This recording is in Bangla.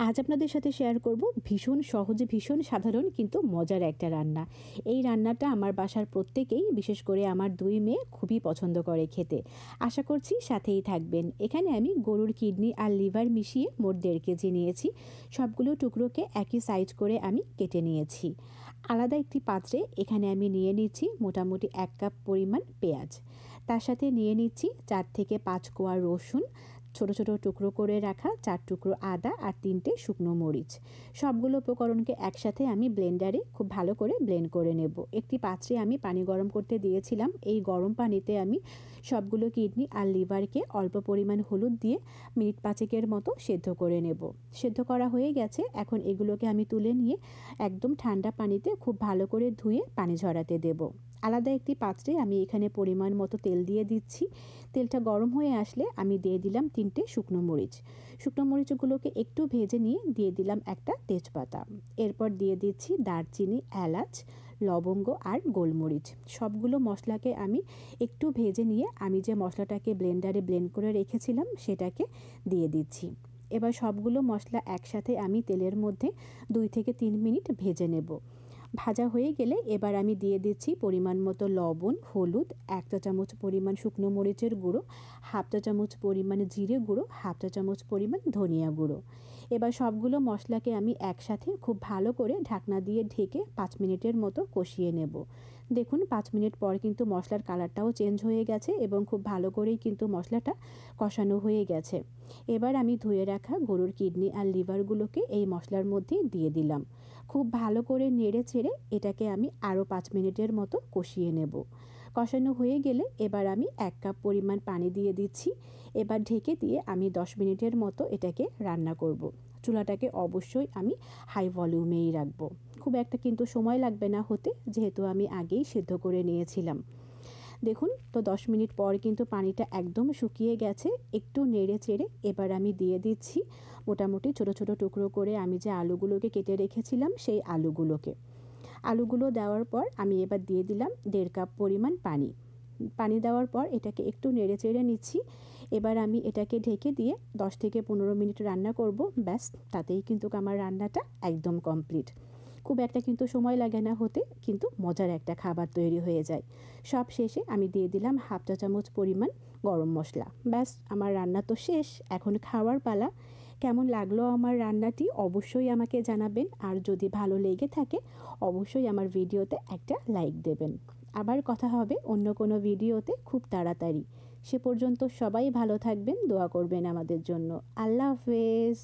আজ আপনাদের সাথে শেয়ার করব ভীষণ সহজ ভীষণ সাধারণ কিন্তু মজার একটা রান্না। এই রান্নাটা আমার বাসার প্রত্যেকেই বিশেষ করে আমার 2 মেয়ে খুবই পছন্দ করে খেতে। আশা করছি সাথেই থাকবেন। এখানে আমি গরুর কিডনি আর লিভার মিশিয়ে মোট 1.5 কেজি নিয়েছি। সবগুলো টুকরোকে একই সাইজ করে আমি কেটে নিয়েছি। আলাদা একটি পাত্রে এখানে আমি নিয়ে নিচ্ছি মোটামুটি 1 কাপ পরিমাণ পেঁয়াজ। তার সাথে নিয়ে নিচ্ছি 4 থেকে 5 কোয়া রসুন, ছোট ছোট টুকরো করে রাখা 4 টুকরো আদা আর 3টে শুকনো মরিচ। সবগুলো উপকরণকে একসাথে আমি ব্লেন্ডারে খুব ভালো করে ব্লেন্ড করে নেব। একটি পাত্রে আমি পানি গরম করতে দিয়েছিলাম। এই গরম পানিতে আমি সবগুলো কিডনি আর লিভারকে অল্প পরিমাণ হলুদ দিয়ে মিনিট 5 মতো সেদ্ধ করে নেব। সেদ্ধ করা হয়ে গেছে। এখন এগুলোকে আমি তুলে নিয়ে একদম ঠান্ডা পানিতে খুব ভালো করে ধুয়ে পানি ঝরাতে দেব। আলাদা একটি পাত্রে আমি এখানে পরিমাণ মতো তেল দিয়ে দিচ্ছি। তেলটা গরম হয়ে আসলে আমি দিয়ে দিলাম 3টে শুকনো মরিচ। শুকনো মরিচগুলোকে একটু ভেজে নিয়ে দিয়ে দিলাম একটা তেজপাতা। এরপর দিয়ে দিচ্ছি দারচিনি, এলাচ, লবঙ্গ আর গোলমরিচ। সবগুলো মশলাকে আমি একটু ভেজে নিয়ে আমি যে মশলাটাকে ব্লেন্ডারে ব্লেন্ড করে রেখেছিলাম সেটাকে দিয়ে দিচ্ছি। এবার সবগুলো মশলা একসাথে আমি তেলের মধ্যে 2 থেকে 3 মিনিট ভেজে নেব। ভাজা হয়ে গেলে এবার আমি দিয়ে দিচ্ছি পরিমাণ মতো লবণ, হলুদ, 1 চা চামচ পরিমাণ শুকনো মরিচের গুঁড়ো, 1/2 চা চামচ পরিমাণ জিরে গুঁড়ো, 1/2 চা চামচ পরিমাণ ধনিয়া গুঁড়ো। এবার সবগুলো মশলাকে আমি একসাথে খুব ভালো করে ঢাকনা দিয়ে ঢেকে 5 মিনিটের মতো কষিয়ে নেব। দেখুন 5 মিনিট পর কিন্তু মশলার কালারটাও চেঞ্জ হয়ে গেছে এবং খুব ভালো করেই কিন্তু মশলাটা কষানো হয়ে গেছে। এবার আমি ধুয়ে রাখা গরুর কিডনি আর লিভারগুলোকে এই মশলার মধ্যে দিয়ে দিলাম। খুব ভালো করে নেড়ে চেড়ে এটাকে আমি আরও 5 মিনিটের মতো কষিয়ে নেব। কষানো হয়ে গেলে এবার আমি 1 কাপ পরিমাণ পানি দিয়ে দিচ্ছি। এবার ঢেকে দিয়ে আমি 10 মিনিটের মতো এটাকে রান্না করব। চুলাটাকে অবশ্যই আমি হাই ভলিউমেই রাখবো। খুব একটা কিন্তু সময় লাগবে না হতে, যেহেতু আমি আগেই সেদ্ধ করে নিয়েছিলাম। দেখুন তো 10 মিনিট পর কিন্তু পানিটা একদম শুকিয়ে গেছে। একটু নেড়ে চেড়ে এবার আমি দিয়ে দিচ্ছি মোটামুটি ছোট ছোট টুকরো করে আমি যে আলুগুলোকে কেটে রেখেছিলাম সেই আলুগুলো দেওয়ার পর আমি এবার দিয়ে দিলাম 1.5 কাপ পরিমাণ পানি। পানি দেওয়ার পর এটাকে একটু নেড়ে চেড়ে নিচ্ছি। এবার আমি এটাকে ঢেকে দিয়ে 10 থেকে 15 মিনিট রান্না করব। ব্যাস, তাতেই কিন্তু আমার রান্নাটা একদম কমপ্লিট। খুব একটা কিন্তু সময় লাগে না হতে, কিন্তু মজার একটা খাবার তৈরি হয়ে যায়। সব শেষে আমি দিয়ে দিলাম 1/2 চা চামচ পরিমাণ গরম মশলা। ব্যাস, আমার রান্না তো শেষ। এখন খাওয়ার পালা। কেমন লাগলো আমার রান্নাটি অবশ্যই আমাকে জানাবেন, আর যদি ভালো লেগে থাকে অবশ্যই আমার ভিডিওতে একটা লাইক দেবেন। আবার কথা হবে অন্য কোনো ভিডিওতে খুব তাড়াতাড়ি। সে পর্যন্ত সবাই ভালো থাকবেন, দোয়া করবেন আমাদের জন্য। আল্লাহ হাফেজ।